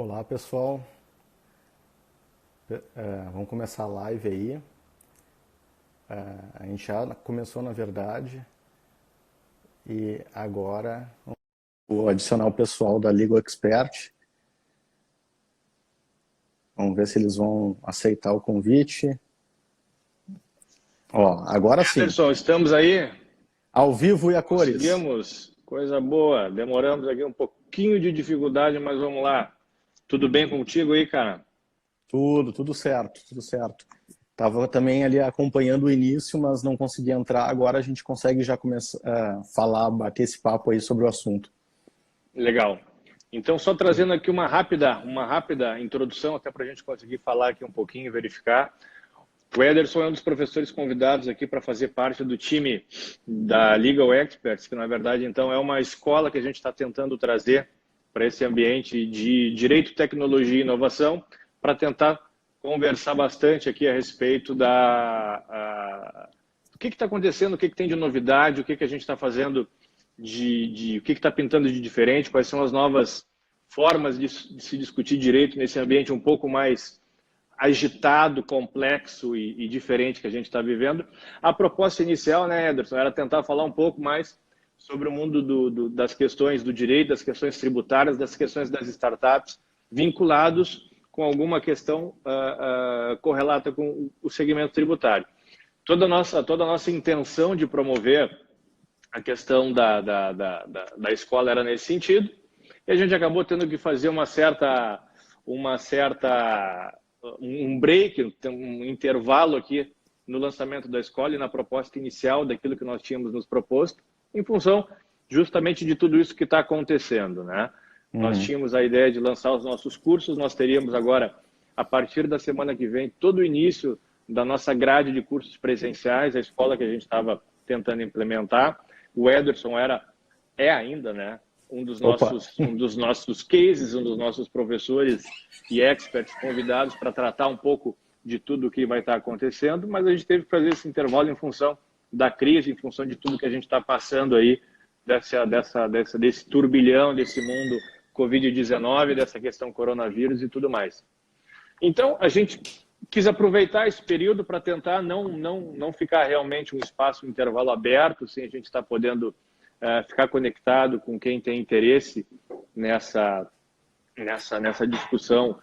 Olá pessoal, vamos começar a live aí. A gente já começou na verdade e agora vou adicionar o pessoal da Legal Expert. Vamos ver se eles vão aceitar o convite. Ó, agora sim, Anderson, estamos aí? ao vivo e a cores. Conseguimos? Coisa boa. Demoramos aqui um pouquinho de dificuldade, mas vamos lá. Tudo bem contigo aí, cara? Tudo certo, tudo certo. Tava também ali acompanhando o início, mas não consegui entrar. Agora a gente consegue já começar a falar, bater esse papo aí sobre o assunto. Legal. Então, só trazendo aqui uma rápida introdução, até para a gente conseguir falar aqui um pouquinho e verificar. O Ederson é um dos professores convidados aqui para fazer parte do time da Legal Experts, que na verdade então é uma escola que a gente está tentando trazer para esse ambiente de direito, tecnologia e inovação, para tentar conversar bastante aqui a respeito do que está acontecendo, o que tem de novidade, o que a gente está fazendo o que está pintando de diferente, quais são as novas formas de se discutir direito nesse ambiente um pouco mais agitado, complexo e diferente que a gente está vivendo. A proposta inicial, né, Ederson, era tentar falar um pouco mais sobre o mundo das questões do direito, das questões tributárias, das questões das startups, vinculados com alguma questão correlata com o segmento tributário. Toda a nossa intenção de promover a questão da escola era nesse sentido, e a gente acabou tendo que fazer um break, um intervalo aqui no lançamento da escola e na proposta inicial daquilo que nós tínhamos nos proposto, em função justamente de tudo isso que está acontecendo, né? Nós tínhamos a ideia de lançar os nossos cursos, nós teríamos agora, a partir da semana que vem, todo o início da nossa grade de cursos presenciais, a escola que a gente estava tentando implementar. O Ederson é ainda, né, um dos nossos cases, um dos nossos professores e experts convidados para tratar um pouco de tudo o que vai estar acontecendo, mas a gente teve que fazer esse intervalo em função da crise, em função de tudo que a gente está passando aí, desse turbilhão, desse mundo Covid-19, dessa questão coronavírus e tudo mais. Então, a gente quis aproveitar esse período para tentar não ficar realmente um espaço, um intervalo aberto, sem a gente estar podendo ficar conectado com quem tem interesse nessa discussão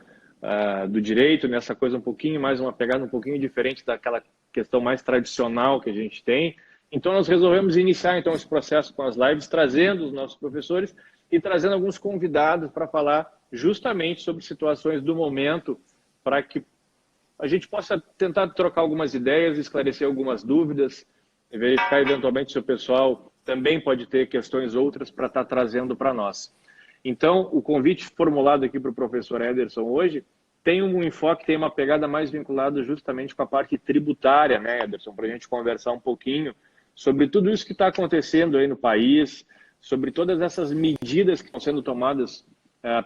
do direito, nessa coisa um pouquinho mais, uma pegada um pouquinho diferente daquela questão mais tradicional que a gente tem. Então, nós resolvemos iniciar então esse processo com as lives, trazendo os nossos professores e trazendo alguns convidados para falar justamente sobre situações do momento, para que a gente possa tentar trocar algumas ideias, esclarecer algumas dúvidas, e verificar eventualmente se o pessoal também pode ter questões outras para estar trazendo para nós. Então, o convite formulado aqui para o professor Ederson hoje tem um enfoque, tem uma pegada mais vinculada justamente com a parte tributária, né, Ederson, para a gente conversar um pouquinho sobre tudo isso que está acontecendo aí no país, sobre todas essas medidas que estão sendo tomadas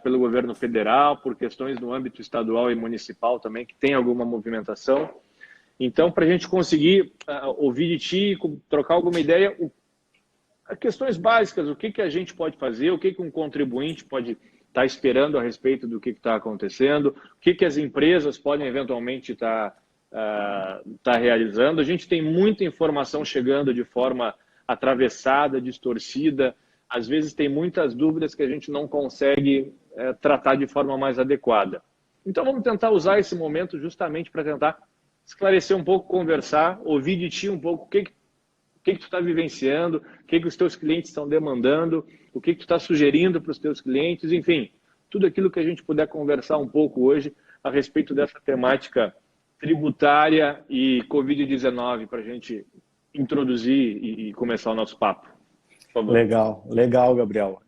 pelo governo federal, por questões no âmbito estadual e municipal também, que tem alguma movimentação. Então, para a gente conseguir ouvir de ti, trocar alguma ideia, questões básicas, o que a gente pode fazer, o que um contribuinte pode estar esperando a respeito do que está acontecendo, o que as empresas podem eventualmente estar realizando. A gente tem muita informação chegando de forma atravessada, distorcida, às vezes tem muitas dúvidas que a gente não consegue tratar de forma mais adequada. Então vamos tentar usar esse momento justamente para tentar esclarecer um pouco, conversar, ouvir de ti um pouco o que tu está vivenciando, o que os teus clientes estão demandando, o que tu está sugerindo para os teus clientes, enfim, tudo aquilo que a gente puder conversar um pouco hoje a respeito dessa temática tributária e Covid-19 para a gente introduzir e começar o nosso papo. Legal, Gabriel.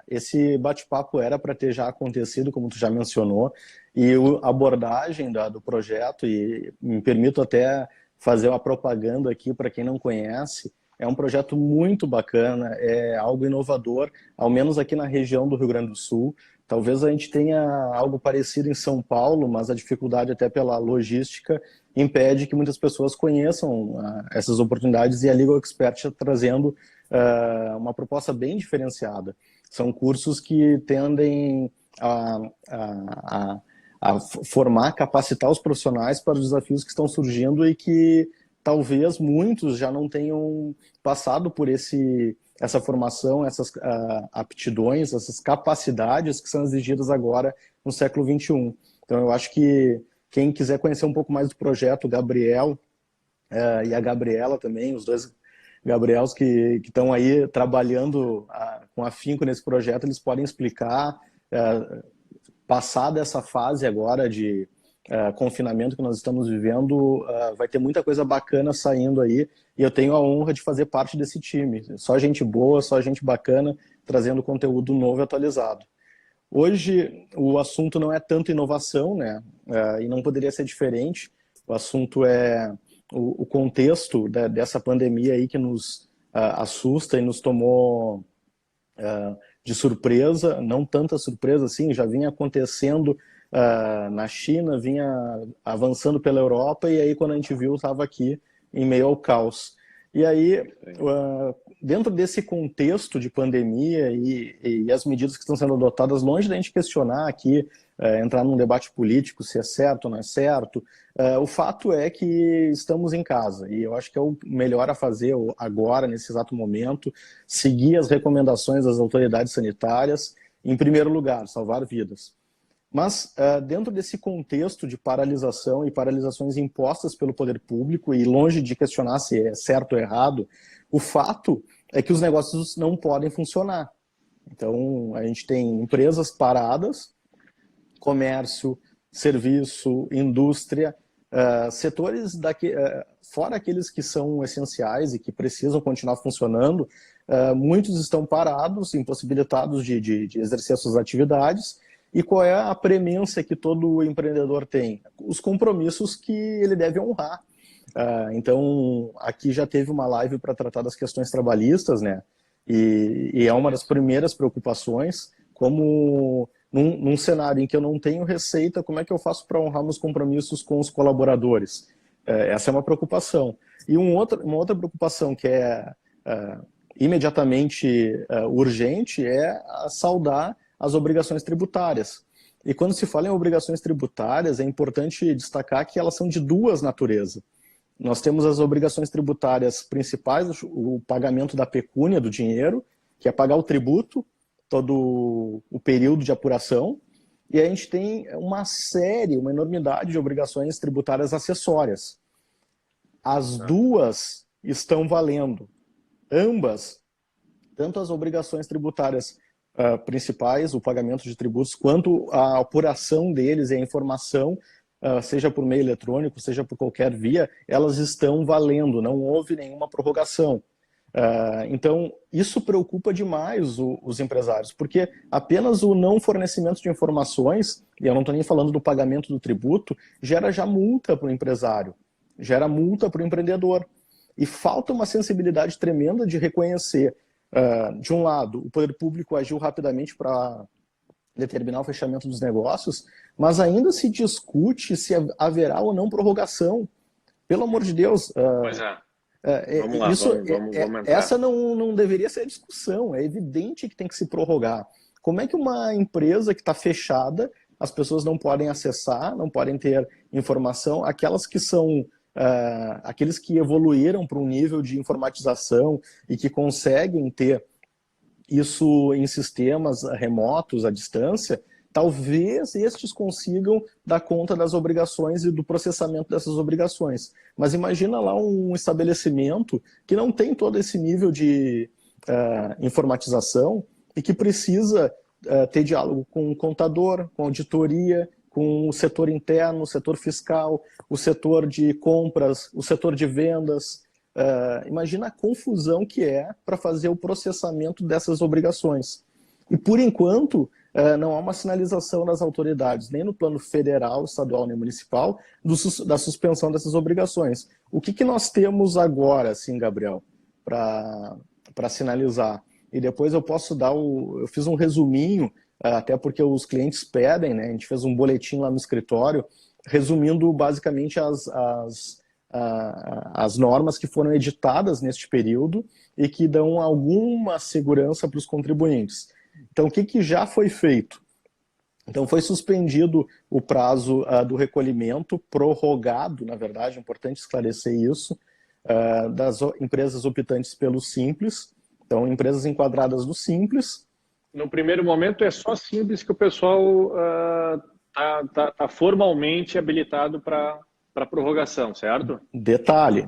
Esse bate-papo era para ter já acontecido, como tu já mencionou, e a abordagem do projeto, e me permito até fazer uma propaganda aqui para quem não conhece, é um projeto muito bacana, é algo inovador, ao menos aqui na região do Rio Grande do Sul. Talvez a gente tenha algo parecido em São Paulo, mas a dificuldade até pela logística impede que muitas pessoas conheçam essas oportunidades, e a Legal Expert está trazendo uma proposta bem diferenciada. São cursos que tendem a, a formar, capacitar os profissionais para os desafios que estão surgindo e que talvez muitos já não tenham passado por essa formação, essas aptidões, essas capacidades que são exigidas agora no século XXI. Então, eu acho que quem quiser conhecer um pouco mais do projeto, o Gabriel e a Gabriela também, os dois Gabriels que estão aí trabalhando com afinco nesse projeto, eles podem explicar, passada essa fase agora de confinamento que nós estamos vivendo, vai ter muita coisa bacana saindo aí, e eu tenho a honra de fazer parte desse time. Só gente boa, só gente bacana, trazendo conteúdo novo e atualizado. Hoje, o assunto não é tanto inovação, né? E não poderia ser diferente. O assunto é o contexto dessa pandemia aí que nos assusta e nos tomou de surpresa, não tanta surpresa assim, já vinha acontecendo na China, vinha avançando pela Europa, e aí quando a gente viu, estava aqui em meio ao caos. E aí, dentro desse contexto de pandemia e as medidas que estão sendo adotadas, longe da gente questionar aqui, entrar num debate político se é certo ou não é certo, o fato é que estamos em casa, e eu acho que é o melhor a fazer agora, nesse exato momento, seguir as recomendações das autoridades sanitárias, em primeiro lugar, salvar vidas. Mas, dentro desse contexto de paralisação e paralisações impostas pelo poder público, e longe de questionar se é certo ou errado, o fato é que os negócios não podem funcionar. Então, a gente tem empresas paradas, comércio, serviço, indústria, setores fora aqueles que são essenciais e que precisam continuar funcionando, muitos estão parados, impossibilitados de exercer suas atividades. E qual é a premissa que todo empreendedor tem? Os compromissos que ele deve honrar. Então, aqui já teve uma live para tratar das questões trabalhistas, né? E é uma das primeiras preocupações, como num cenário em que eu não tenho receita, como é que eu faço para honrar meus compromissos com os colaboradores? Essa é uma preocupação. E uma outra preocupação que é imediatamente urgente é saldar as obrigações tributárias. E quando se fala em obrigações tributárias, é importante destacar que elas são de duas naturezas. Nós temos as obrigações tributárias principais, o pagamento da pecúnia, do dinheiro, que é pagar o tributo, todo o período de apuração, e a gente tem uma enormidade de obrigações tributárias acessórias. As duas estão valendo. Ambas, tanto as obrigações tributárias principais, o pagamento de tributos, quanto a apuração deles e a informação, seja por meio eletrônico, seja por qualquer via, elas estão valendo, não houve nenhuma prorrogação. Então, isso preocupa demais os empresários, porque apenas o não fornecimento de informações, e eu não estou nem falando do pagamento do tributo, gera já multa para o empresário, gera multa para o empreendedor. E falta uma sensibilidade tremenda de reconhecer, de um lado, o poder público agiu rapidamente para determinar o fechamento dos negócios, mas ainda se discute se haverá ou não prorrogação. Pelo amor de Deus. Pois é. Vamos lá, vamos entrar. Essa não deveria ser a discussão. É evidente que tem que se prorrogar. Como é que uma empresa que está fechada, as pessoas não podem acessar, não podem ter informação, aquelas que são aqueles que evoluíram para um nível de informatização e que conseguem ter isso em sistemas remotos, à distância, talvez estes consigam dar conta das obrigações e do processamento dessas obrigações. Mas imagina lá um estabelecimento que não tem todo esse nível de informatização e que precisa ter diálogo com o contador, com a auditoria, com o setor interno, o setor fiscal, o setor de compras, o setor de vendas. Imagina a confusão que é para fazer o processamento dessas obrigações. E, por enquanto, não há uma sinalização das autoridades, nem no plano federal, estadual, nem municipal, da suspensão dessas obrigações. O que nós temos agora, assim, Gabriel, para sinalizar? E depois eu posso dar eu fiz um resuminho, até porque os clientes pedem, né? A gente fez um boletim lá no escritório, resumindo basicamente as normas que foram editadas neste período e que dão alguma segurança para os contribuintes. Então, o que já foi feito? Então foi suspendido o prazo do recolhimento, prorrogado, na verdade, é importante esclarecer isso, das empresas optantes pelo Simples. Então, empresas enquadradas no Simples. No primeiro momento é só Simples que o pessoal tá formalmente habilitado para prorrogação, certo? Detalhe.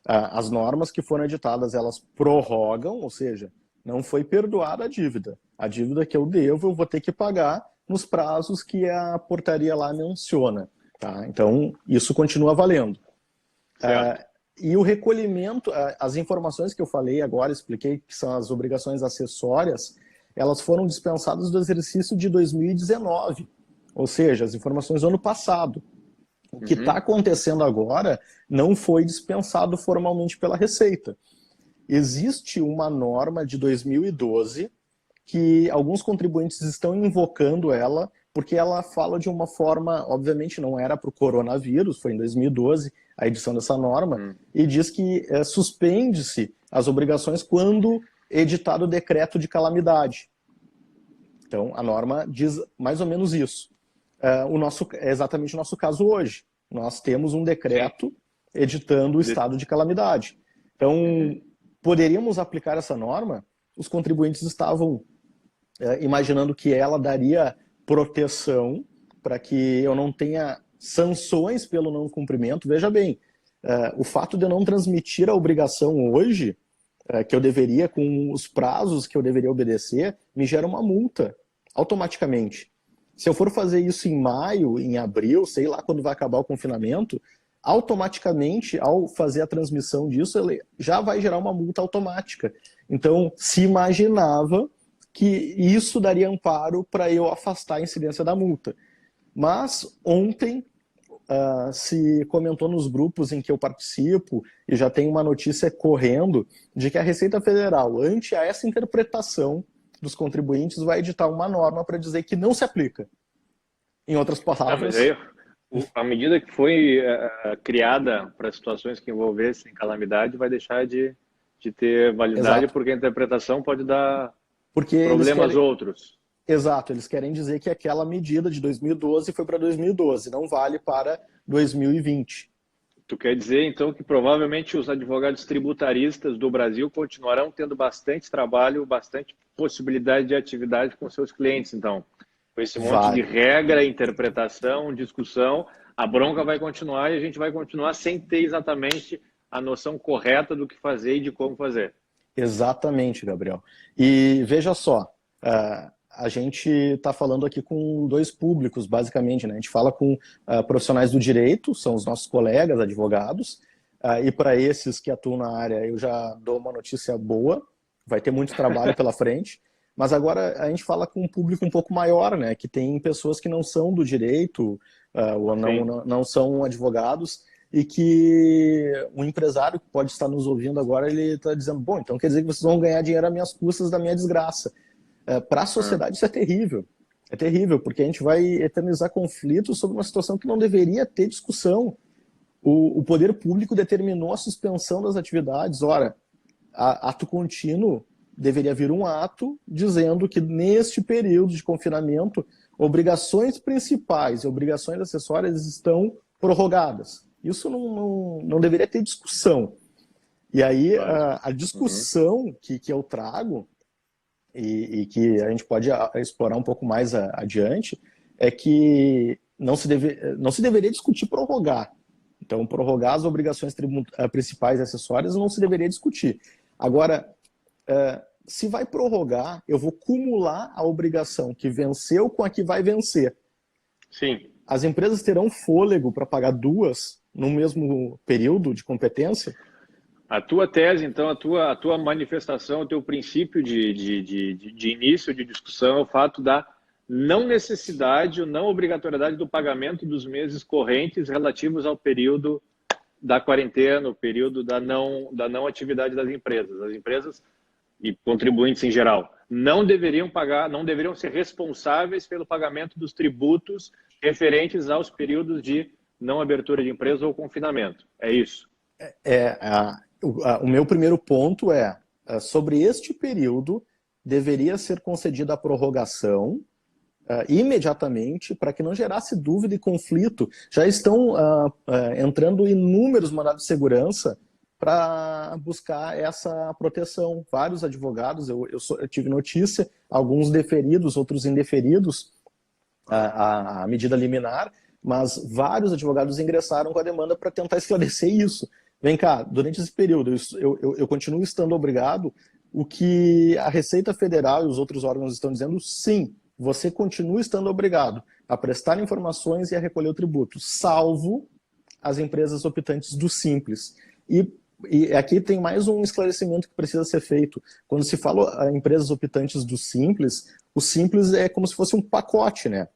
As normas que foram editadas, elas prorrogam, ou seja, não foi perdoada a dívida. A dívida que eu devo, eu vou ter que pagar nos prazos que a portaria lá menciona. Tá? Então, isso continua valendo. E o recolhimento, as informações que eu falei agora, expliquei que são as obrigações acessórias, elas foram dispensadas do exercício de 2019, ou seja, as informações do ano passado. O que está acontecendo agora não foi dispensado formalmente pela Receita. Existe uma norma de 2012 que alguns contribuintes estão invocando ela, porque ela fala de uma forma, obviamente não era para o coronavírus, foi em 2012 a edição dessa norma, e diz que suspende-se as obrigações quando editado o decreto de calamidade. Então, a norma diz mais ou menos isso. É exatamente o nosso caso hoje. Nós temos um decreto editando o estado de calamidade. Então, poderíamos aplicar essa norma? Os contribuintes estavam imaginando que ela daria proteção para que eu não tenha sanções pelo não cumprimento. Veja bem, o fato de eu não transmitir a obrigação hoje, que eu deveria, com os prazos que eu deveria obedecer, me gera uma multa, automaticamente. Se eu for fazer isso em maio, em abril, sei lá quando vai acabar o confinamento, automaticamente, ao fazer a transmissão disso, ele já vai gerar uma multa automática. Então, se imaginava que isso daria amparo para eu afastar a incidência da multa. Mas ontem se comentou nos grupos em que eu participo, e já tem uma notícia correndo, de que a Receita Federal, ante a essa interpretação dos contribuintes, vai editar uma norma para dizer que não se aplica. Em outras palavras... Mas aí, a medida que foi criada para situações que envolvessem calamidade vai deixar de ter validade. Exato. Porque a interpretação pode dar problemas outros. Exato, eles querem dizer que aquela medida de 2012 foi para 2012, não vale para 2020. Tu quer dizer, então, que provavelmente os advogados tributaristas do Brasil continuarão tendo bastante trabalho, bastante possibilidade de atividade com seus clientes, então. Com esse monte de regra, interpretação, discussão, a bronca vai continuar e a gente vai continuar sem ter exatamente a noção correta do que fazer e de como fazer. Exatamente, Gabriel. E veja só, a gente está falando aqui com dois públicos, basicamente, né? A gente fala com profissionais do direito, são os nossos colegas, advogados, e para esses que atuam na área, eu já dou uma notícia boa, vai ter muito trabalho pela frente, mas agora a gente fala com um público um pouco maior, né? Que tem pessoas que não são do direito, ou não são advogados, e que um empresário que pode estar nos ouvindo agora, ele está dizendo, bom, então quer dizer que vocês vão ganhar dinheiro às minhas custas da minha desgraça. Para a sociedade isso é terrível. É terrível, porque a gente vai eternizar conflitos sobre uma situação que não deveria ter discussão. O poder público determinou a suspensão das atividades. Ora, ato contínuo deveria vir um ato dizendo que neste período de confinamento, obrigações principais e obrigações acessórias estão prorrogadas. Isso não deveria ter discussão. E aí a discussão que eu trago, e que a gente pode explorar um pouco mais adiante, é que não se deveria discutir prorrogar. Então, prorrogar as obrigações principais e acessórias não se deveria discutir. Agora, se vai prorrogar, eu vou cumular a obrigação que venceu com a que vai vencer. Sim. As empresas terão fôlego para pagar duas no mesmo período de competência? A tua tese, então, a tua manifestação, o teu princípio de início de discussão é o fato da não necessidade ou não obrigatoriedade do pagamento dos meses correntes relativos ao período da quarentena, o período da não atividade das empresas. As empresas e contribuintes em geral não deveriam pagar, não deveriam ser responsáveis pelo pagamento dos tributos referentes aos períodos de não abertura de empresa ou confinamento. É isso? O meu primeiro ponto sobre este período deveria ser concedida a prorrogação imediatamente, para que não gerasse dúvida e conflito. Já estão entrando inúmeros mandados de segurança para buscar essa proteção. Vários advogados, eu tive notícia, alguns deferidos, outros indeferidos, a medida liminar, mas vários advogados ingressaram com a demanda para tentar esclarecer isso. Vem cá, durante esse período, eu continuo estando obrigado. O que a Receita Federal e os outros órgãos estão dizendo, sim, você continua estando obrigado a prestar informações e a recolher o tributo, salvo as empresas optantes do Simples. E aqui tem mais um esclarecimento que precisa ser feito. Quando se fala em empresas optantes do Simples, o Simples é como se fosse um pacote, né?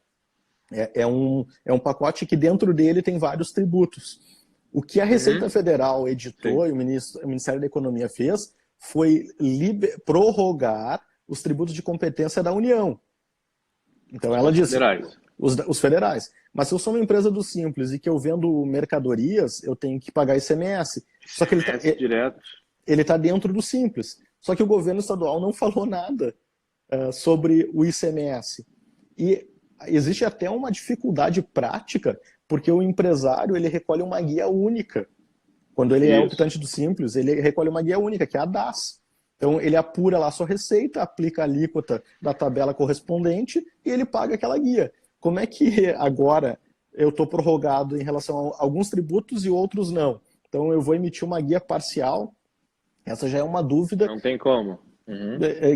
É um pacote que dentro dele tem vários tributos. O que a Receita Federal editou e o Ministério da Economia fez foi prorrogar os tributos de competência da União. Então ela disse... Os federais. Mas se eu sou uma empresa do Simples e que eu vendo mercadorias, eu tenho que pagar ICMS. Só que ele está dentro do Simples. Só que o governo estadual não falou nada sobre o ICMS. E existe até uma dificuldade prática, porque o empresário ele recolhe uma guia única. Quando ele é optante do Simples, ele recolhe uma guia única, que é a DAS. Então ele apura lá a sua receita, aplica a alíquota da tabela correspondente e ele paga aquela guia. Como é que agora eu estou prorrogado em relação a alguns tributos e outros não? Então eu vou emitir uma guia parcial. Essa já é uma dúvida. Não tem como.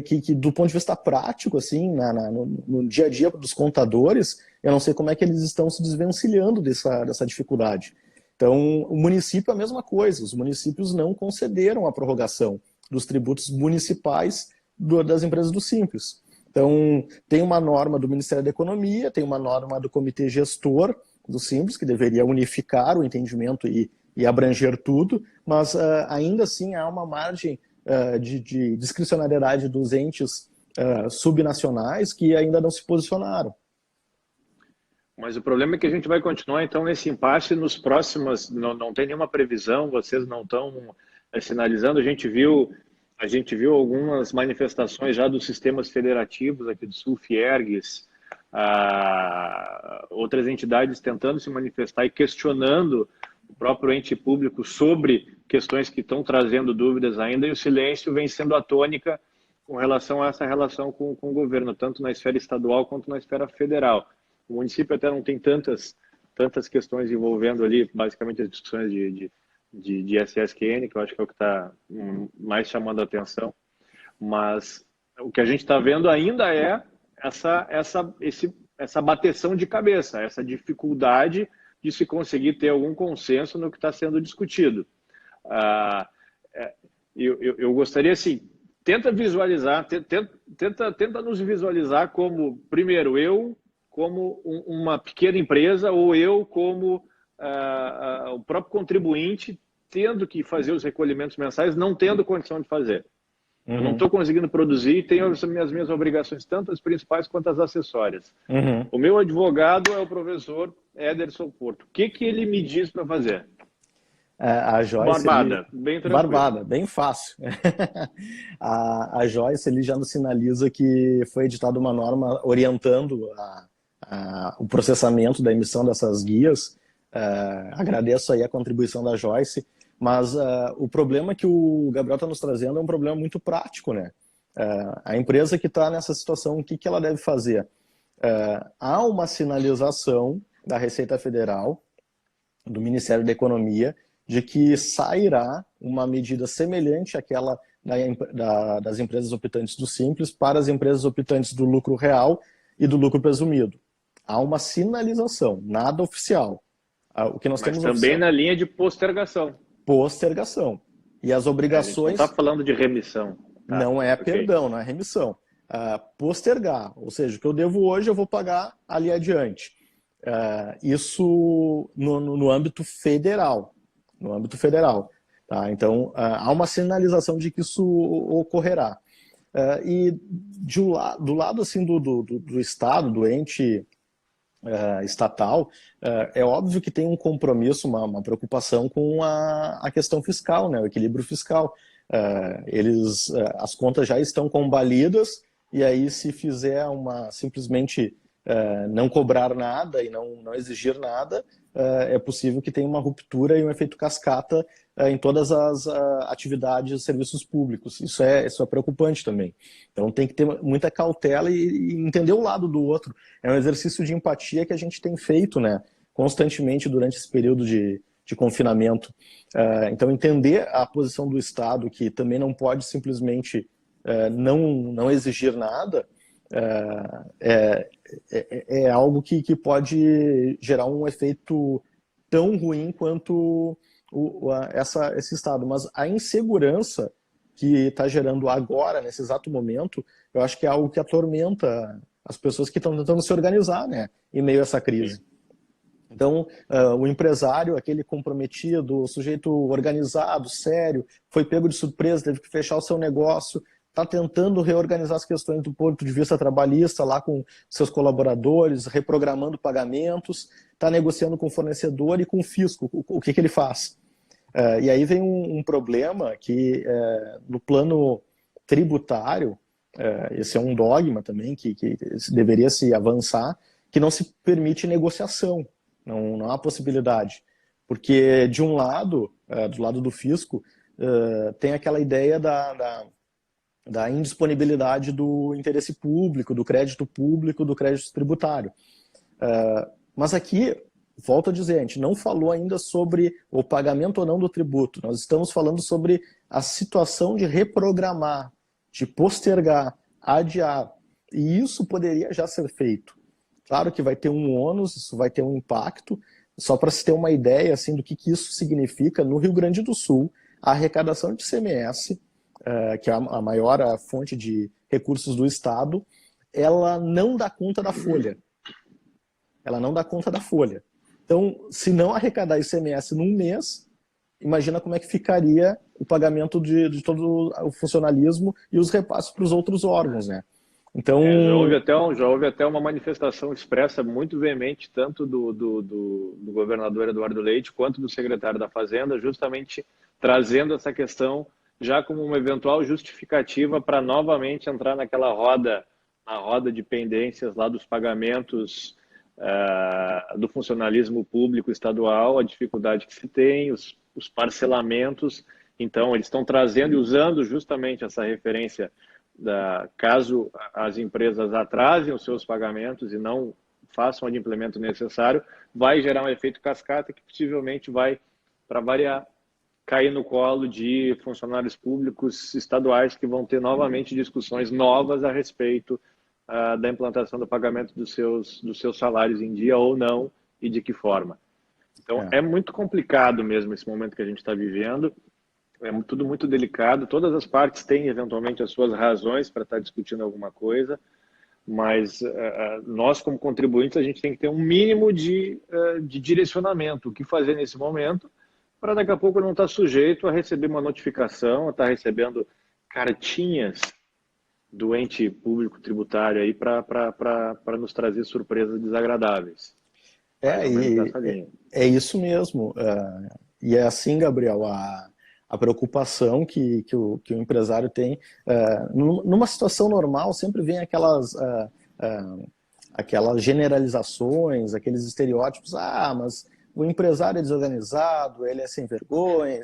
Que do ponto de vista prático, assim, no dia a dia dos contadores, eu não sei como é que eles estão se desvencilhando dessa dificuldade. Então, o município é a mesma coisa. Os municípios não concederam a prorrogação dos tributos municipais das empresas do Simples. Então, tem uma norma do Ministério da Economia, tem uma norma do Comitê Gestor do Simples, que deveria unificar o entendimento e abranger tudo, mas ainda assim há uma margem de discricionariedade dos entes subnacionais que ainda não se posicionaram. Mas o problema é que a gente vai continuar, então, nesse impasse nos próximos... Não tem nenhuma previsão, vocês não estão sinalizando. A gente viu algumas manifestações já dos sistemas federativos aqui do Sul, Fiergues, outras entidades tentando se manifestar e questionando o próprio ente público sobre questões que estão trazendo dúvidas ainda, e o silêncio vem sendo a tônica com relação a essa relação com o governo, tanto na esfera estadual quanto na esfera federal. O município até não tem tantas questões envolvendo ali, basicamente, as discussões de SSQN, que eu acho que é o que está mais chamando a atenção. Mas o que a gente está vendo ainda é essa bateção de cabeça, essa dificuldade de se conseguir ter algum consenso no que está sendo discutido. Eu gostaria, assim, tenta visualizar, tenta nos visualizar como, primeiro, eu como uma pequena empresa ou eu como o próprio contribuinte tendo que fazer os recolhimentos mensais, não tendo condição de fazer. Eu não estou conseguindo produzir e tenho as minhas obrigações, tanto as principais quanto as acessórias. O meu advogado é o professor Ederson Porto. O que ele me diz para fazer? A Joyce... Barbada, bem tranquilo. Barbada, bem fácil. A Joyce ele já nos sinaliza que foi editada uma norma orientando o processamento da emissão dessas guias. Agradeço aí a contribuição da Joyce, mas o problema que o Gabriel está nos trazendo é um problema muito prático, né? A empresa que está nessa situação, o que ela deve fazer? Há uma sinalização da Receita Federal, do Ministério da Economia, de que sairá uma medida semelhante àquela das empresas optantes do Simples para as empresas optantes do lucro real e do lucro presumido. Há uma sinalização, nada oficial. O que nós temos também oficial, na linha de postergação. Postergação. E as obrigações... não está falando de remissão. Tá? Não é perdão, não é remissão. Postergar, ou seja, o que eu devo hoje eu vou pagar ali adiante. Isso no âmbito federal. No âmbito federal. Tá? Então, há uma sinalização de que isso ocorrerá. E do lado assim, do Estado, do ente estatal, é óbvio que tem um compromisso, uma preocupação com a questão fiscal, né? O equilíbrio fiscal. As contas já estão combalidas, e aí se fizer simplesmente não cobrar nada e não exigir nada, é possível que tenha uma ruptura e um efeito cascata em todas as atividades e serviços públicos. Isso é preocupante também. Então tem que ter muita cautela e entender o lado do outro. É um exercício de empatia que a gente tem feito, né, constantemente durante esse período de confinamento. Então entender a posição do Estado, que também não pode simplesmente não exigir nada, é algo que pode gerar um efeito tão ruim quanto esse estado. Mas a insegurança que está gerando agora, nesse exato momento, eu acho que é algo que atormenta as pessoas que estão tentando se organizar, né, em meio a essa crise. Então, o empresário, aquele comprometido, o sujeito organizado, sério, foi pego de surpresa, teve que fechar o seu negócio, está tentando reorganizar as questões do ponto de vista trabalhista lá com seus colaboradores, reprogramando pagamentos, está negociando com o fornecedor e com o fisco. O que ele faz? E aí vem um problema que, no plano tributário, esse é um dogma também que deveria se avançar, que não se permite negociação, não há possibilidade. Porque, de um lado, do lado do fisco, tem aquela ideia da indisponibilidade do interesse público, do crédito tributário. Mas aqui, volto a dizer, a gente não falou ainda sobre o pagamento ou não do tributo. Nós estamos falando sobre a situação de reprogramar, de postergar, adiar. E isso poderia já ser feito. Claro que vai ter um ônus, isso vai ter um impacto. Só para se ter uma ideia assim, do que isso significa, no Rio Grande do Sul, a arrecadação de ICMS, que é a maior fonte de recursos do Estado, ela não dá conta da folha. Ela não dá conta da folha. Então, se não arrecadar ICMS num mês, imagina como é que ficaria o pagamento de todo o funcionalismo e os repasses para os outros órgãos, né? Então... já houve até uma manifestação expressa muito veemente, tanto do governador Eduardo Leite, quanto do secretário da Fazenda, justamente trazendo essa questão já como uma eventual justificativa para novamente entrar naquela na roda de pendências lá dos pagamentos do funcionalismo público estadual, a dificuldade que se tem, os parcelamentos. Então, eles estão trazendo e usando justamente essa referência caso as empresas atrasem os seus pagamentos e não façam o implemento necessário, vai gerar um efeito cascata que possivelmente vai, para variar, cair no colo de funcionários públicos estaduais que vão ter novamente discussões novas a respeito da implantação do pagamento dos seus salários em dia ou não e de que forma. Então, é muito complicado mesmo esse momento que a gente está vivendo, é tudo muito delicado, todas as partes têm eventualmente as suas razões para estar discutindo alguma coisa, mas nós como contribuintes a gente tem que ter um mínimo de direcionamento, o que fazer nesse momento, para daqui a pouco não estar sujeito a receber uma notificação, a estar recebendo cartinhas do ente público tributário aí para nos trazer surpresas desagradáveis. É isso mesmo. E é assim, Gabriel, a preocupação que o empresário tem. Numa situação normal, sempre vem aquelas generalizações, aqueles estereótipos, mas o empresário é desorganizado, ele é sem vergonha.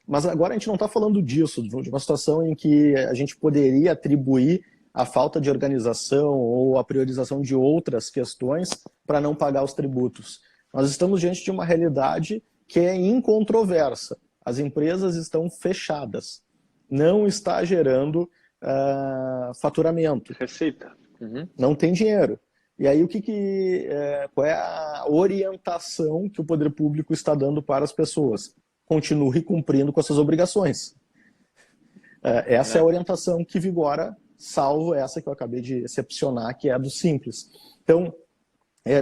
Mas agora a gente não está falando disso, de uma situação em que a gente poderia atribuir a falta de organização ou a priorização de outras questões para não pagar os tributos. Nós estamos diante de uma realidade que é incontroversa. As empresas estão fechadas, não está gerando faturamento. Receita. Uhum. Não tem dinheiro. E aí qual é a orientação que o poder público está dando para as pessoas? Continue cumprindo com as suas obrigações. Essa é a orientação que vigora, salvo essa que eu acabei de excepcionar, que é a do Simples. Então,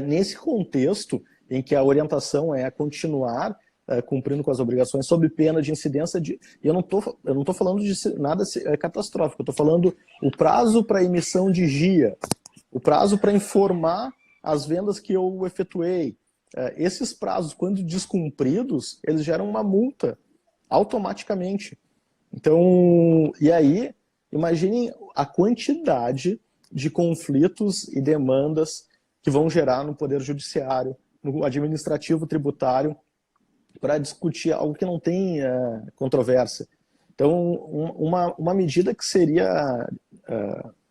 nesse contexto em que a orientação é continuar cumprindo com as obrigações sob pena de incidência de... E eu não tô falando de nada catastrófico, eu estou falando o prazo para emissão de GIA, o prazo para informar as vendas que eu efetuei. Esses prazos, quando descumpridos, eles geram uma multa automaticamente. Então, e aí, imaginem a quantidade de conflitos e demandas que vão gerar no Poder Judiciário, no administrativo tributário, para discutir algo que não tem controvérsia. Então, uma medida que seria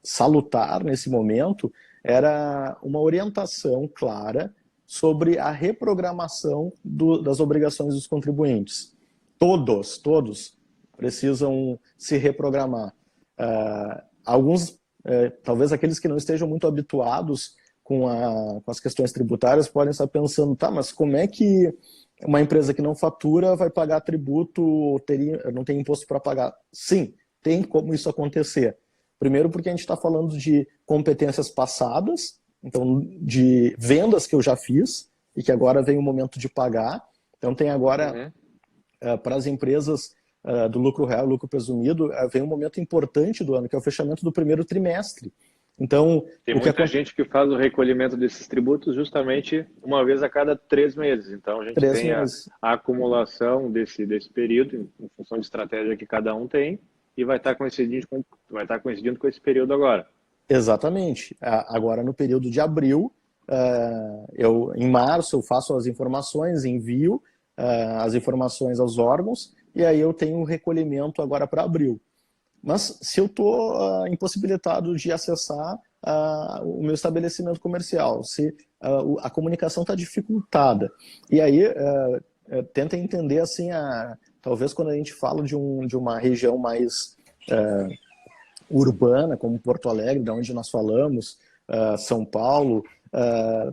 salutar nesse momento era uma orientação clara sobre a reprogramação das obrigações dos contribuintes. Todos precisam se reprogramar. Alguns, talvez aqueles que não estejam muito habituados com as questões tributárias podem estar pensando, tá, mas como é que uma empresa que não fatura vai pagar tributo, não tem imposto para pagar? Sim, tem como isso acontecer. Primeiro porque a gente está falando de competências passadas, então de vendas que eu já fiz e que agora vem o momento de pagar. Então tem agora, para as empresas do lucro real, lucro presumido, vem um momento importante do ano, que é o fechamento do primeiro trimestre. Então, tem muita gente que faz o recolhimento desses tributos justamente uma vez a cada 3 meses. Então, a gente tem a acumulação desse período, em função de estratégia que cada um tem, e vai estar coincidindo com esse período agora. Exatamente. Agora, no período de abril, em março, eu faço as informações, envio as informações aos órgãos, e aí eu tenho o recolhimento agora para abril. Mas se eu estou impossibilitado de acessar o meu estabelecimento comercial, se a comunicação está dificultada, e aí tenta entender assim, talvez quando a gente fala de uma região mais urbana, como Porto Alegre, da onde nós falamos, São Paulo,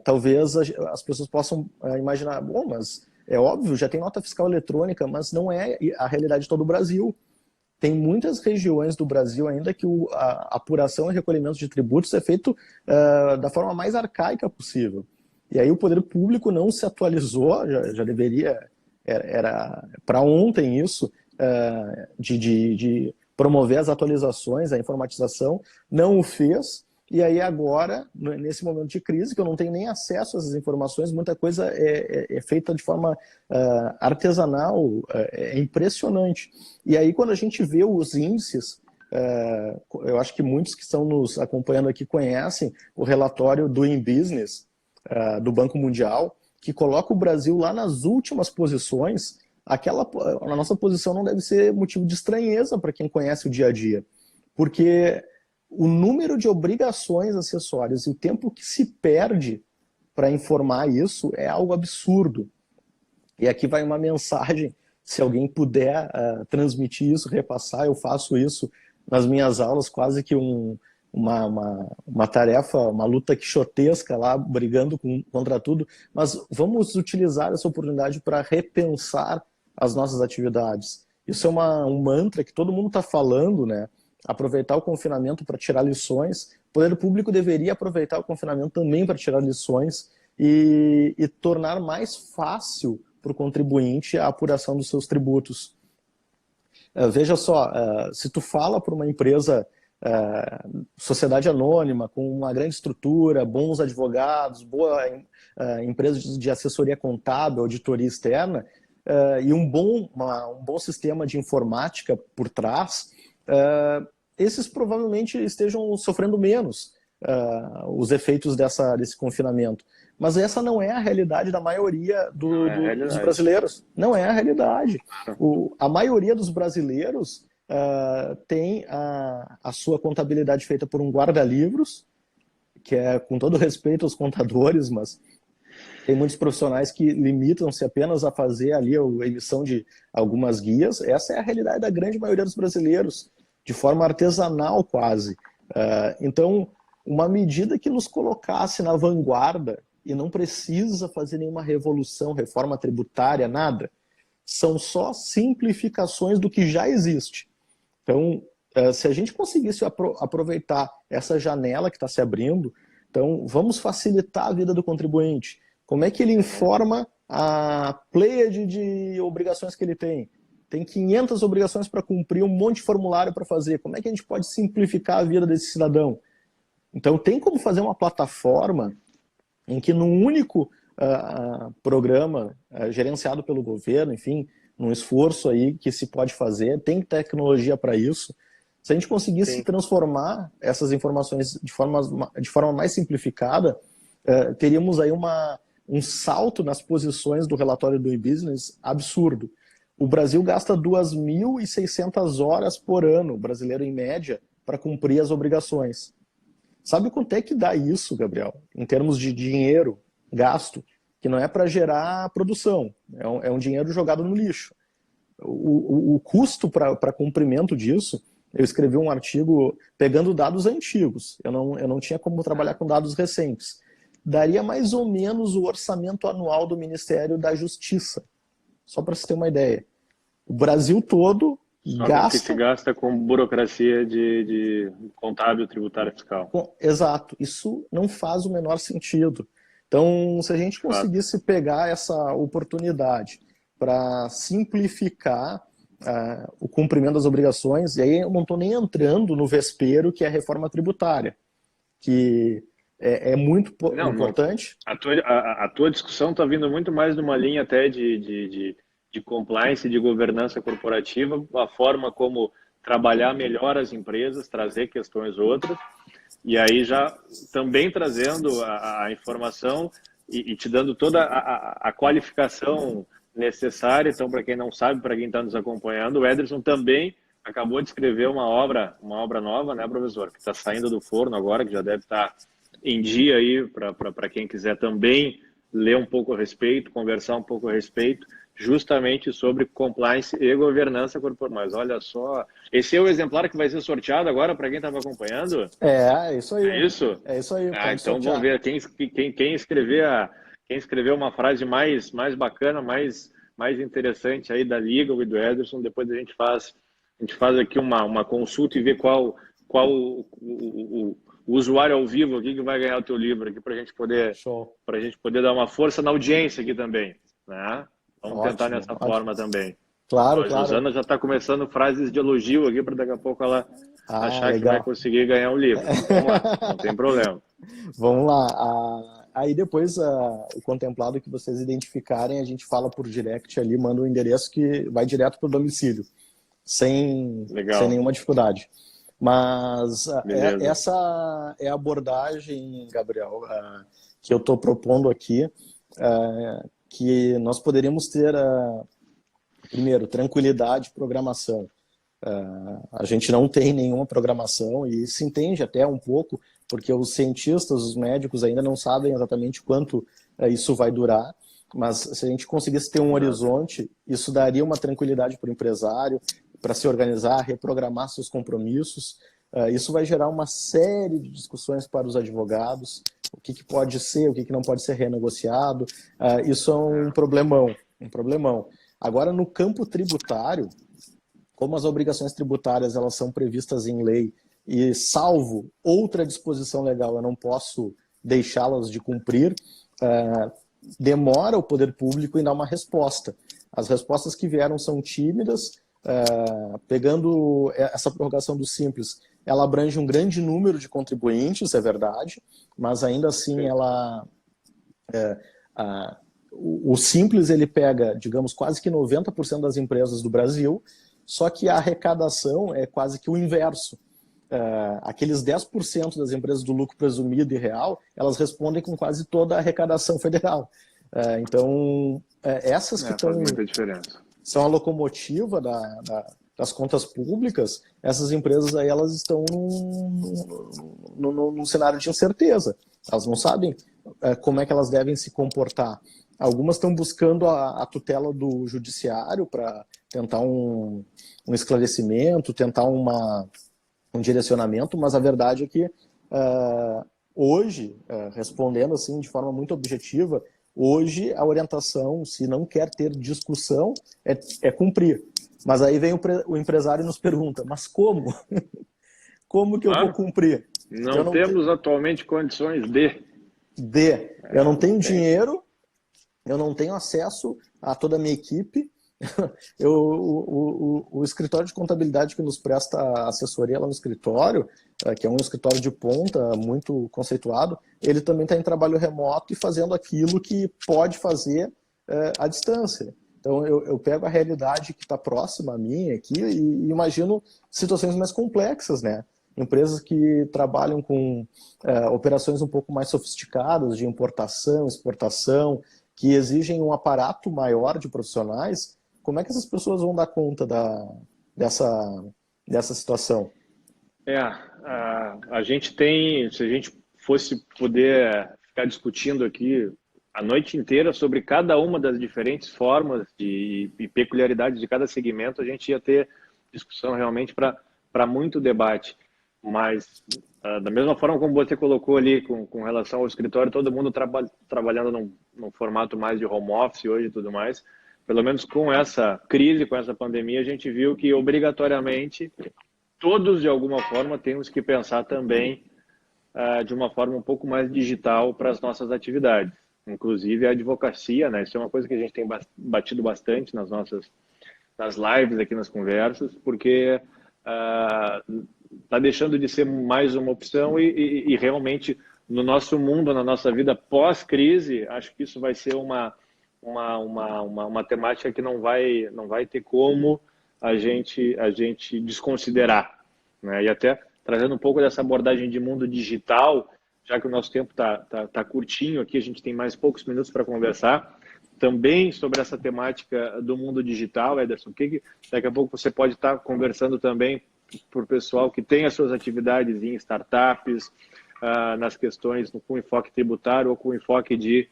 talvez as pessoas possam imaginar, bom, mas é óbvio, já tem nota fiscal eletrônica, mas não é a realidade de todo o Brasil. Tem muitas regiões do Brasil ainda que a apuração e recolhimento de tributos é feito da forma mais arcaica possível. E aí o poder público não se atualizou, já deveria, era para ontem isso, de promover as atualizações, a informatização, não o fez. E aí agora, nesse momento de crise, que eu não tenho nem acesso a essas informações, muita coisa é feita de forma artesanal, é impressionante. E aí quando a gente vê os índices, eu acho que muitos que estão nos acompanhando aqui conhecem o relatório do Doing Business, do Banco Mundial, que coloca o Brasil lá nas últimas posições. A nossa posição não deve ser motivo de estranheza para quem conhece o dia a dia, porque o número de obrigações acessórias e o tempo que se perde para informar isso é algo absurdo. E aqui vai uma mensagem, se alguém puder transmitir isso, repassar, eu faço isso nas minhas aulas, quase que uma tarefa, uma luta quixotesca lá, brigando contra tudo, mas vamos utilizar essa oportunidade para repensar as nossas atividades. Isso é um mantra que todo mundo está falando, né? Aproveitar o confinamento para tirar lições. O poder público deveria aproveitar o confinamento também para tirar lições e tornar mais fácil para o contribuinte a apuração dos seus tributos. Veja só, se tu fala para uma empresa, sociedade anônima, com uma grande estrutura, bons advogados, boa empresa de assessoria contábil, auditoria externa, e um bom sistema de informática por trás, esses provavelmente estejam sofrendo menos os efeitos desse confinamento. Mas essa não é a realidade da maioria dos brasileiros. Não é a realidade. A maioria dos brasileiros tem a sua contabilidade feita por um guarda-livros, que é, com todo respeito aos contadores, mas tem muitos profissionais que limitam-se apenas a fazer ali a emissão de algumas guias. Essa é a realidade da grande maioria dos brasileiros, de forma artesanal quase. Então, uma medida que nos colocasse na vanguarda, e não precisa fazer nenhuma revolução, reforma tributária, nada. São só simplificações do que já existe. Então, se a gente conseguisse aproveitar essa janela que está se abrindo, então vamos facilitar a vida do contribuinte. Como é que ele informa a pleiade de obrigações que ele tem? Tem 500 obrigações para cumprir, um monte de formulário para fazer. Como é que a gente pode simplificar a vida desse cidadão? Então, tem como fazer uma plataforma em que num único programa gerenciado pelo governo, enfim, num esforço aí que se pode fazer, tem tecnologia para isso. Se a gente conseguisse transformar essas informações de forma mais simplificada, teríamos aí um salto nas posições do relatório do e-business absurdo. O Brasil gasta 2.600 horas por ano, o brasileiro em média, para cumprir as obrigações. Sabe quanto é que dá isso, Gabriel, em termos de dinheiro gasto, que não é para gerar produção, é um dinheiro jogado no lixo. O custo para cumprimento disso, eu escrevi um artigo pegando dados antigos, eu não tinha como trabalhar com dados recentes. Daria mais ou menos o orçamento anual do Ministério da Justiça, só para você ter uma ideia. O Brasil todo que se gasta com burocracia de contábil, tributário, fiscal. Exato. Isso não faz o menor sentido. Então, se a gente conseguisse pegar essa oportunidade para simplificar o cumprimento das obrigações, e aí eu não estou nem entrando no vespeiro, que é a reforma tributária, que é muito importante. A tua discussão está vindo muito mais numa linha até de compliance, de governança corporativa, a forma como trabalhar melhor as empresas, trazer questões outras, e aí já também trazendo a informação e te dando toda a qualificação necessária. Então, para quem não sabe, para quem está nos acompanhando, o Ederson também acabou de escrever uma obra nova, né, professor, que está saindo do forno agora, que já deve estar em dia aí para quem quiser também ler um pouco a respeito, conversar um pouco a respeito, justamente sobre compliance e governança corporativa. Mas olha só, esse é o exemplar que vai ser sorteado agora para quem estava acompanhando? É isso aí. É isso? É isso aí. Então vamos ver quem escreveu uma frase mais bacana, mais interessante aí da Liga e do Ederson. Depois a gente faz aqui uma consulta e vê qual o usuário ao vivo aqui que vai ganhar o teu livro aqui para a gente poder dar uma força na audiência aqui também, né? Vamos tentar nessa forma também. Claro. A Suzana já está começando frases de elogio aqui para daqui a pouco ela achar que vai conseguir ganhar o livro. Vamos lá, não tem problema. Vamos lá. Aí depois o contemplado que vocês identificarem, a gente fala por direct ali, manda um endereço que vai direto para o domicílio, sem nenhuma dificuldade. Mas essa é a abordagem, Gabriel, que eu estou propondo aqui, que nós poderíamos ter, primeiro, tranquilidade de programação. A gente não tem nenhuma programação e se entende até um pouco, porque os cientistas, os médicos ainda não sabem exatamente quanto isso vai durar, mas se a gente conseguisse ter um horizonte, isso daria uma tranquilidade para o empresário, para se organizar, reprogramar seus compromissos. Isso vai gerar uma série de discussões para os advogados, o que pode ser, o que não pode ser renegociado. Isso é um problemão. Agora, no campo tributário, como as obrigações tributárias elas são previstas em lei e, salvo outra disposição legal, eu não posso deixá-las de cumprir, demora o poder público em dar uma resposta. As respostas que vieram são tímidas. Pegando essa prorrogação do Simples, ela abrange um grande número de contribuintes, é verdade, mas ainda assim o Simples ele pega, digamos, quase que 90% das empresas do Brasil, só que a arrecadação é quase que o inverso. Aqueles 10% das empresas do lucro presumido e real, elas respondem com quase toda a arrecadação federal. Então, essas que estão... Faz muita diferença. São a locomotiva das contas públicas, essas empresas aí elas estão num cenário de incerteza. Elas não sabem como é que elas devem se comportar. Algumas estão buscando a tutela do judiciário para tentar um esclarecimento, tentar um direcionamento, mas a verdade é que hoje, respondendo assim de forma muito objetiva, hoje a orientação, se não quer ter discussão, é cumprir. Mas aí vem o empresário e nos pergunta, mas como? Como que eu vou cumprir? Não temos atualmente condições eu não tenho dinheiro, eu não tenho acesso a toda a minha equipe. O escritório de contabilidade que nos presta assessoria lá no escritório, que é um escritório de ponta, muito conceituado, ele também está em trabalho remoto e fazendo aquilo que pode fazer à distância. Então eu pego a realidade que está próxima a mim aqui e imagino situações mais complexas, né? empresas que trabalham com operações um pouco mais sofisticadas de importação, exportação, que exigem um aparato maior de profissionais. Como é que essas pessoas vão dar conta dessa situação? A gente tem, se a gente fosse poder ficar discutindo aqui a noite inteira sobre cada uma das diferentes formas e peculiaridades de cada segmento, a gente ia ter discussão realmente para muito debate. Mas, da mesma forma como você colocou ali com relação ao escritório, todo mundo trabalhando num formato mais de home office hoje e tudo mais, pelo menos com essa crise, com essa pandemia, a gente viu que obrigatoriamente todos, de alguma forma, temos que pensar também de uma forma um pouco mais digital para as nossas atividades. Inclusive a advocacia, né? Isso é uma coisa que a gente tem batido bastante nas lives aqui, nas conversas, porque está deixando de ser mais uma opção e realmente no nosso mundo, na nossa vida pós-crise, acho que isso vai ser uma temática que não vai ter como a gente desconsiderar, né? E até trazendo um pouco dessa abordagem de mundo digital, já que o nosso tempo tá curtinho aqui, a gente tem mais poucos minutos para conversar, também sobre essa temática do mundo digital, Ederson, daqui a pouco você pode estar conversando também por pessoal que tem as suas atividades em startups, nas questões com enfoque tributário ou com enfoque de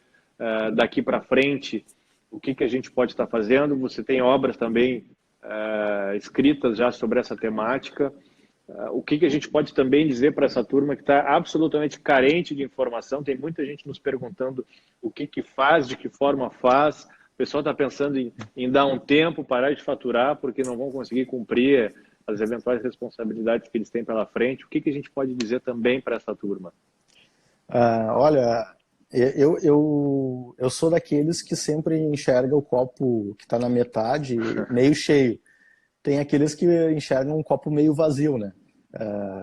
daqui para frente, o que a gente pode estar fazendo. Você tem obras também escritas já sobre essa temática. O que a gente pode também dizer para essa turma que está absolutamente carente de informação? Tem muita gente nos perguntando o que faz, de que forma faz. O pessoal está pensando em dar um tempo, parar de faturar, porque não vão conseguir cumprir as eventuais responsabilidades que eles têm pela frente. O que a gente pode dizer também para essa turma? Olha, eu sou daqueles que sempre enxerga o copo que está na metade meio cheio. Tem aqueles que enxergam um copo meio vazio, né?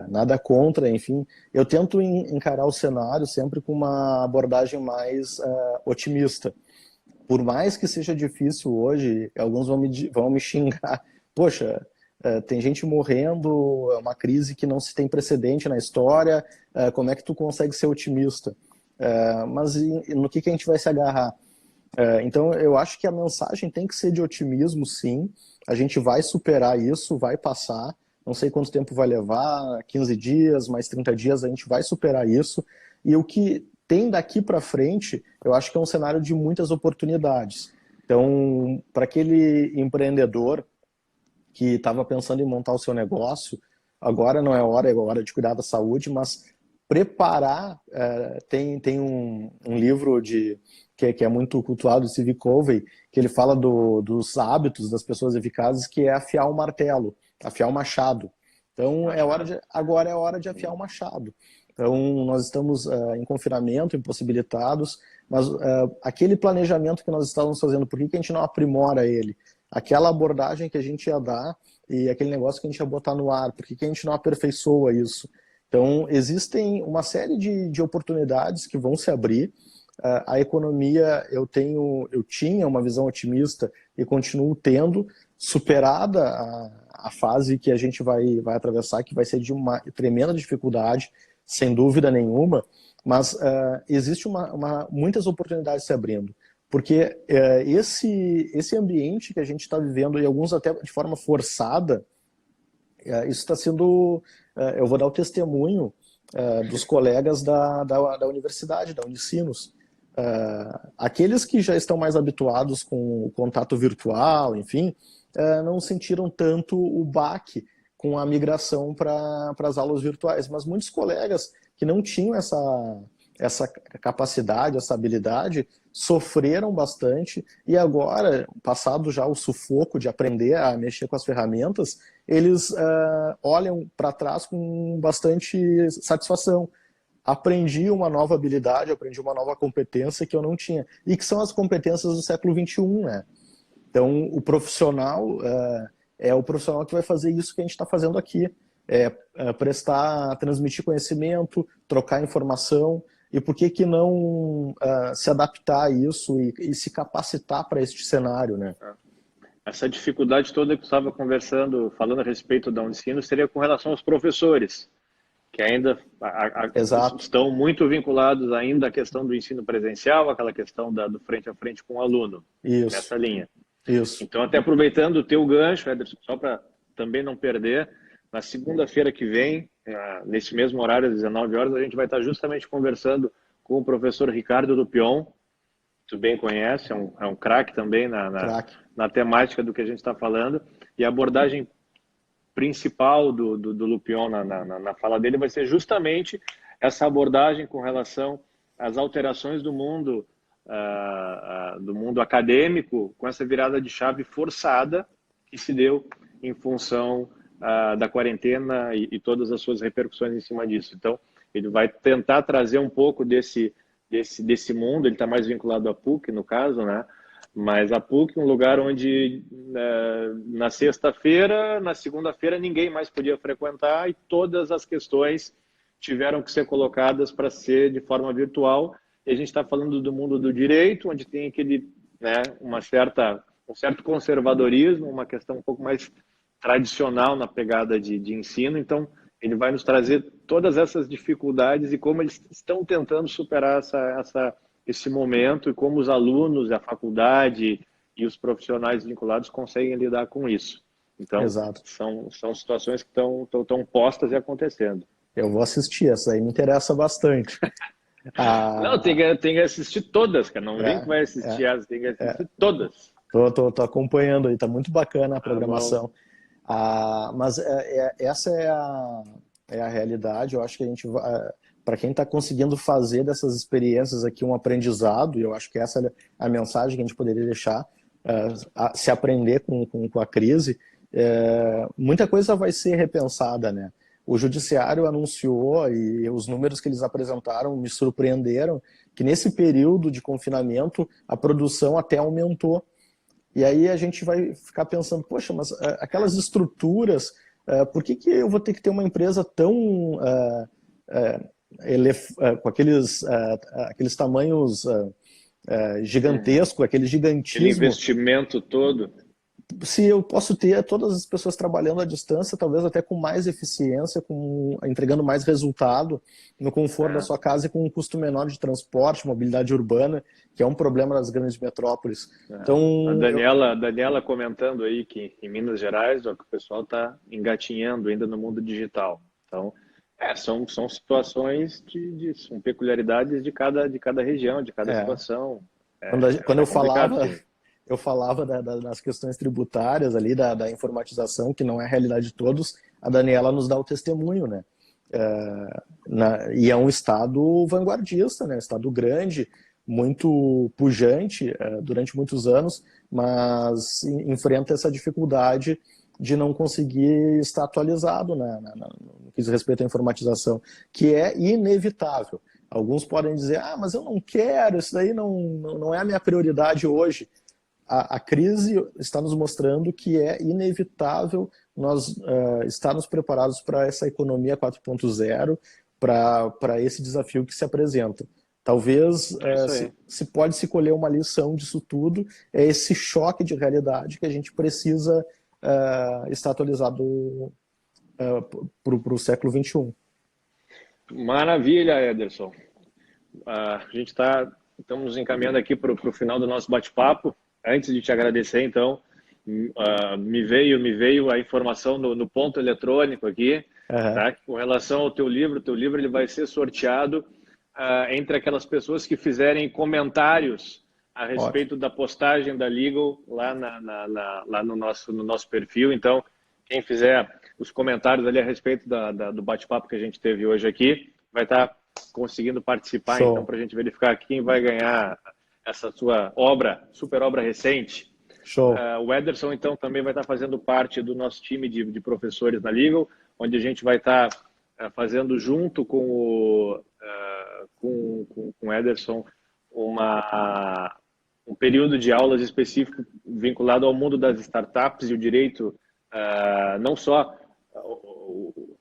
Nada contra, enfim. Eu tento encarar o cenário sempre com uma abordagem mais otimista. Por mais que seja difícil hoje, alguns vão me xingar. Poxa, tem gente morrendo, é uma crise que não se tem precedente na história, como é que tu consegue ser otimista? Mas no que a gente vai se agarrar? Então, eu acho que a mensagem tem que ser de otimismo, sim. A gente vai superar isso, vai passar. Não sei quanto tempo vai levar, 15 dias, mais 30 dias, a gente vai superar isso. E o que tem daqui para frente, eu acho que é um cenário de muitas oportunidades. Então, para aquele empreendedor que estava pensando em montar o seu negócio, agora não é hora de cuidar da saúde, mas preparar, tem um livro que é muito cultuado, de Steve Covey, que ele fala dos hábitos das pessoas eficazes, que é afiar o martelo, afiar o machado. Então, agora é hora de afiar o machado. Então, nós estamos em confinamento, impossibilitados, mas aquele planejamento que nós estávamos fazendo, por que a gente não aprimora ele? Aquela abordagem que a gente ia dar e aquele negócio que a gente ia botar no ar, por que a gente não aperfeiçoa isso? Então, existem uma série de oportunidades que vão se abrir. A economia, eu tinha uma visão otimista e continuo tendo, superada a fase que a gente vai atravessar, que vai ser de uma tremenda dificuldade, sem dúvida nenhuma, mas existe muitas oportunidades se abrindo. Porque esse ambiente que a gente está vivendo, e alguns até de forma forçada, isso está sendo... eu vou dar o testemunho dos colegas da universidade, da Unicinos. Aqueles que já estão mais habituados com o contato virtual, enfim, não sentiram tanto o baque com a migração para as aulas virtuais. Mas muitos colegas que não tinham essa capacidade, essa habilidade, sofreram bastante e agora, passado já o sufoco de aprender a mexer com as ferramentas, eles olham para trás com bastante satisfação. Aprendi uma nova habilidade, aprendi uma nova competência que eu não tinha, e que são as competências do século XXI, né? Então, o profissional é o profissional que vai fazer isso que a gente está fazendo aqui, transmitir conhecimento, trocar informação. E por que não se adaptar a isso e se capacitar para este cenário, né? Essa dificuldade toda que você estava conversando, falando a respeito da Unicinos, seria com relação aos professores. que ainda Exato. estão muito vinculados ainda à questão do ensino presencial, aquela questão do frente a frente com o aluno, Isso, nessa linha. isso. Então, até aproveitando o teu gancho, Ederson, só para também não perder, na segunda-feira que vem, nesse mesmo horário, às 19 horas, a gente vai estar justamente conversando com o professor Ricardo Lupion, tu bem conhece, é um craque também Craque. na temática do que a gente está falando, e a abordagem principal do Lupion na fala dele vai ser justamente essa abordagem com relação às alterações do mundo acadêmico, com essa virada de chave forçada que se deu em função da quarentena e todas as suas repercussões em cima disso. Então, ele vai tentar trazer um pouco desse mundo, ele está mais vinculado à PUC, no caso, né? Mas a PUC, um lugar onde na sexta-feira, na segunda-feira, ninguém mais podia frequentar e todas as questões tiveram que ser colocadas para ser de forma virtual. E a gente está falando do mundo do direito, onde tem aquele, né, um certo conservadorismo, uma questão um pouco mais tradicional na pegada de ensino. Então, ele vai nos trazer todas essas dificuldades e como eles estão tentando superar esse momento e como os alunos, a faculdade e os profissionais vinculados conseguem lidar com isso. Então, Exato. são situações que estão postas e acontecendo. Eu vou assistir, essa aí me interessa bastante. Não, tem que assistir todas, cara. Não vem que vai assistir as, tem que assistir todas. Tô acompanhando aí, tá muito bacana a programação. Mas essa é a realidade. Eu acho que a gente, para quem está conseguindo fazer dessas experiências aqui um aprendizado, e eu acho que essa é a mensagem que a gente poderia deixar, se aprender com a crise, muita coisa vai ser repensada, né? O judiciário anunciou, e os números que eles apresentaram me surpreenderam, que nesse período de confinamento a produção até aumentou. E aí a gente vai ficar pensando, poxa, mas aquelas estruturas, por que eu vou ter que ter uma empresa tão com aqueles tamanhos gigantescos, aquele gigantismo? Aquele investimento todo. Se eu posso ter todas as pessoas trabalhando à distância, talvez até com mais eficiência, entregando mais resultado no conforto da sua casa e com um custo menor de transporte, mobilidade urbana, que é um problema das grandes metrópoles. Então, a Daniela comentando aí que em Minas Gerais o pessoal está engatinhando ainda no mundo digital. Então, são situações são peculiaridades de cada região, de cada situação. Quando eu falava das questões tributárias ali, da informatização, que não é a realidade de todos, a Daniela nos dá o testemunho, né? E é um estado vanguardista, né? Um estado grande, muito pujante durante muitos anos, mas enfrenta essa dificuldade de não conseguir estar atualizado no que diz respeito à informatização, que é inevitável. Alguns podem dizer, mas eu não quero, isso daí não é a minha prioridade hoje. A crise está nos mostrando que é inevitável nós estarmos preparados para essa economia 4.0, para esse desafio que se apresenta. Talvez, se pode se colher uma lição disso tudo, é esse choque de realidade que a gente precisa estar atualizado para o século XXI. Maravilha, Ederson. Estamos encaminhando aqui para o final do nosso bate-papo. Antes de te agradecer, então, me veio a informação no ponto eletrônico aqui, tá? Que com relação ao teu livro ele vai ser sorteado entre aquelas pessoas que fizerem comentários a respeito da postagem da Legal lá no nosso perfil. Então, quem fizer os comentários ali a respeito do bate-papo que a gente teve hoje aqui, vai estar conseguindo participar. Show. Então, para a gente verificar quem vai ganhar essa sua super obra recente. Show. O Ederson, então, também vai estar fazendo parte do nosso time de professores na Legal, onde a gente vai estar fazendo junto com o Ederson um período de aulas específico vinculado ao mundo das startups e o direito, não só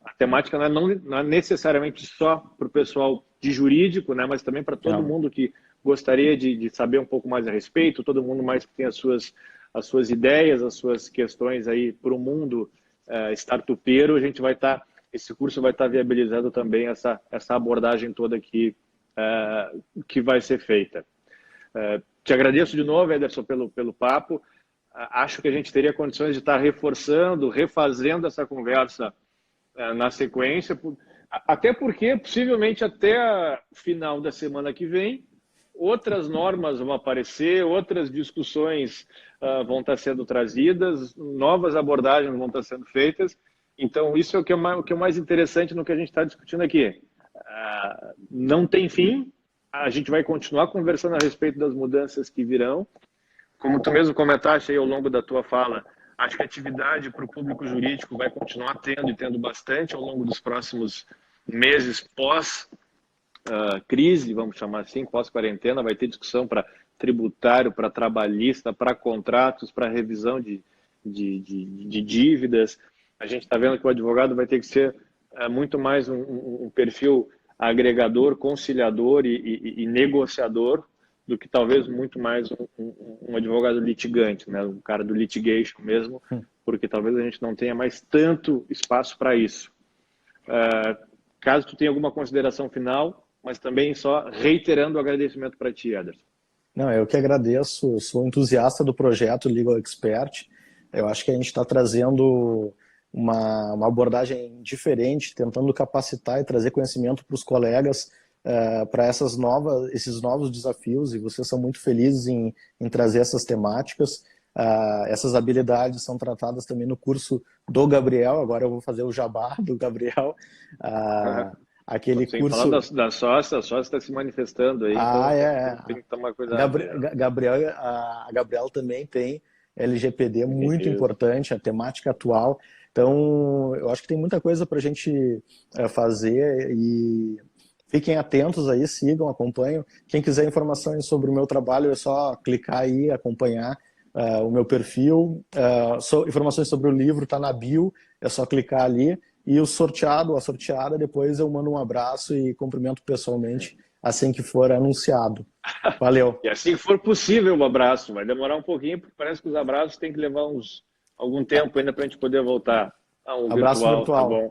a temática não é necessariamente só para o pessoal de jurídico, né, mas também para todo mundo que gostaria de saber um pouco mais a respeito, todo mundo mais que tem as suas ideias, as suas questões aí para o mundo startupeiro. A gente vai estar esse curso vai estar viabilizando também essa abordagem toda que vai ser feita. Te agradeço de novo, Ederson, pelo papo. Acho que a gente teria condições de estar reforçando, refazendo essa conversa na sequência, até porque, possivelmente, até o final da semana que vem, outras normas vão aparecer, outras discussões vão estar sendo trazidas, novas abordagens vão estar sendo feitas. Então, isso é o que é mais interessante no que a gente está discutindo aqui. Não tem fim, a gente vai continuar conversando a respeito das mudanças que virão. Como tu mesmo comentaste aí ao longo da tua fala, acho que a atividade para o público jurídico vai continuar tendo bastante ao longo dos próximos meses pós-crise, vamos chamar assim, pós-quarentena. Vai ter discussão para tributário, para trabalhista, para contratos, para revisão de dívidas. A gente está vendo que o advogado vai ter que ser muito mais um perfil agregador, conciliador e negociador do que talvez muito mais um advogado litigante, né? Um cara do litigation mesmo, porque talvez a gente não tenha mais tanto espaço para isso. Caso tu tenha alguma consideração final, mas também só reiterando o agradecimento para ti, Ederson. Não, eu que agradeço, sou entusiasta do projeto Legal Expert. Eu acho que a gente está trazendo uma abordagem diferente, tentando capacitar e trazer conhecimento para os colegas para esses novos desafios, e vocês são muito felizes em trazer essas temáticas. Essas habilidades são tratadas também no curso do Gabriel. Agora eu vou fazer o jabá do Gabriel. Aquele sem curso... falar da sócia, a sócia está se manifestando aí, então tem que tomar cuidado. A Gabriel também tem LGPD muito importante, a temática atual. Então, eu acho que tem muita coisa para a gente fazer, e fiquem atentos aí, sigam, acompanhem. Quem quiser informações sobre o meu trabalho, é só clicar aí, acompanhar o meu perfil. Informações sobre o livro está na bio, é só clicar ali. E o sorteado, a sorteada, depois eu mando um abraço e cumprimento pessoalmente assim que for anunciado. Valeu. E assim que for possível o abraço. Vai demorar um pouquinho, porque parece que os abraços tem que levar algum tempo ainda para a gente poder voltar a um abraço virtual. Tá bom?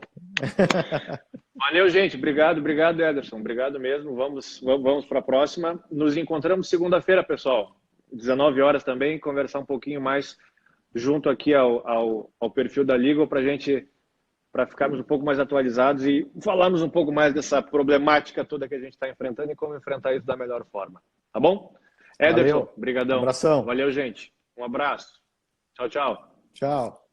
Valeu, gente. Obrigado, Ederson. Obrigado mesmo. Vamos para a próxima. Nos encontramos segunda-feira, pessoal. 19 horas também, conversar um pouquinho mais junto aqui ao perfil da Legal para ficarmos um pouco mais atualizados e falarmos um pouco mais dessa problemática toda que a gente está enfrentando e como enfrentar isso da melhor forma. Tá bom? Ederson, brigadão. Um abração. Valeu, gente. Um abraço. Tchau, tchau. Tchau.